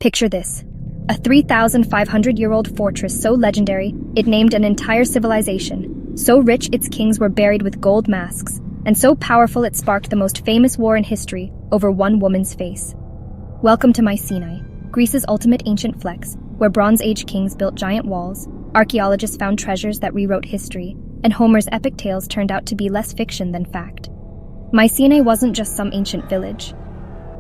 Picture this. A 3,500-year-old fortress so legendary, it named an entire civilization, so rich its kings were buried with gold masks, and so powerful it sparked the most famous war in history over one woman's face. Welcome to Mycenae, Greece's ultimate ancient flex, where Bronze Age kings built giant walls, archaeologists found treasures that rewrote history, and Homer's epic tales turned out to be less fiction than fact. Mycenae wasn't just some ancient village.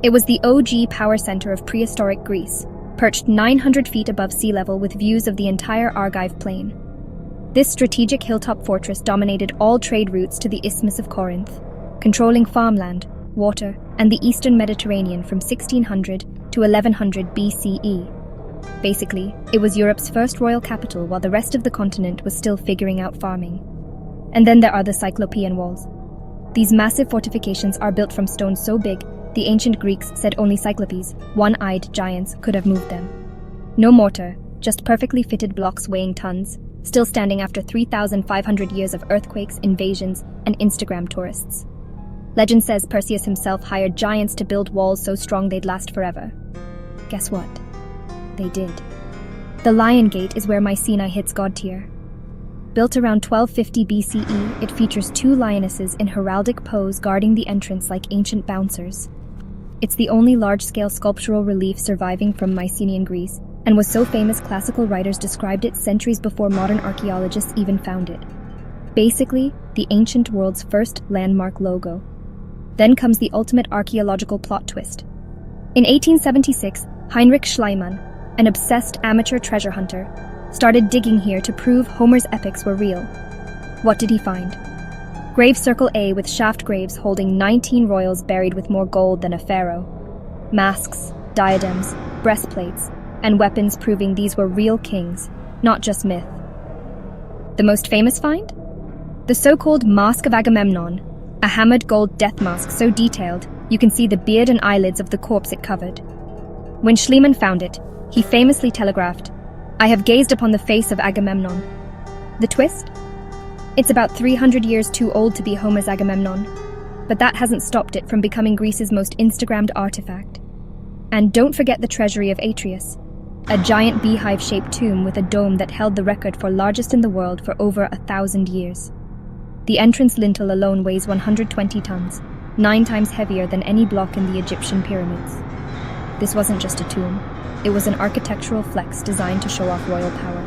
It was the OG power center of prehistoric Greece, perched 900 feet above sea level with views of the entire Argive plain. This strategic hilltop fortress dominated all trade routes to the Isthmus of Corinth, controlling farmland, water, and the eastern Mediterranean from 1600 to 1100 BCE. Basically, it was Europe's first royal capital while the rest of the continent was still figuring out farming. And then there are the Cyclopean walls. These massive fortifications are built from stone so big, the ancient Greeks said only Cyclopes, one-eyed giants, could have moved them. No mortar, just perfectly fitted blocks weighing tons, still standing after 3,500 years of earthquakes, invasions, and Instagram tourists. Legend says Perseus himself hired giants to build walls so strong they'd last forever. Guess what? They did. The Lion Gate is where Mycenae hits God tier. Built around 1250 BCE, it features two lionesses in heraldic pose guarding the entrance like ancient bouncers. It's the only large-scale sculptural relief surviving from Mycenaean Greece, and was so famous classical writers described it centuries before modern archaeologists even found it. Basically, the ancient world's first landmark logo. Then comes the ultimate archaeological plot twist. In 1876, Heinrich Schliemann, an obsessed amateur treasure hunter, started digging here to prove Homer's epics were real. What did he find? Grave Circle A with shaft graves holding 19 royals buried with more gold than a pharaoh. Masks, diadems, breastplates, and weapons proving these were real kings, not just myth. The most famous find? The so-called Mask of Agamemnon, a hammered gold death mask so detailed you can see the beard and eyelids of the corpse it covered. When Schliemann found it, he famously telegraphed, "I have gazed upon the face of Agamemnon." The twist? It's about 300 years too old to be Homer's Agamemnon, but that hasn't stopped it from becoming Greece's most Instagrammed artifact. And don't forget the treasury of Atreus, a giant beehive-shaped tomb with a dome that held the record for largest in the world for over 1,000 years. The entrance lintel alone weighs 120 tons, 9 times heavier than any block in the Egyptian pyramids. This wasn't just a tomb, it was an architectural flex designed to show off royal power.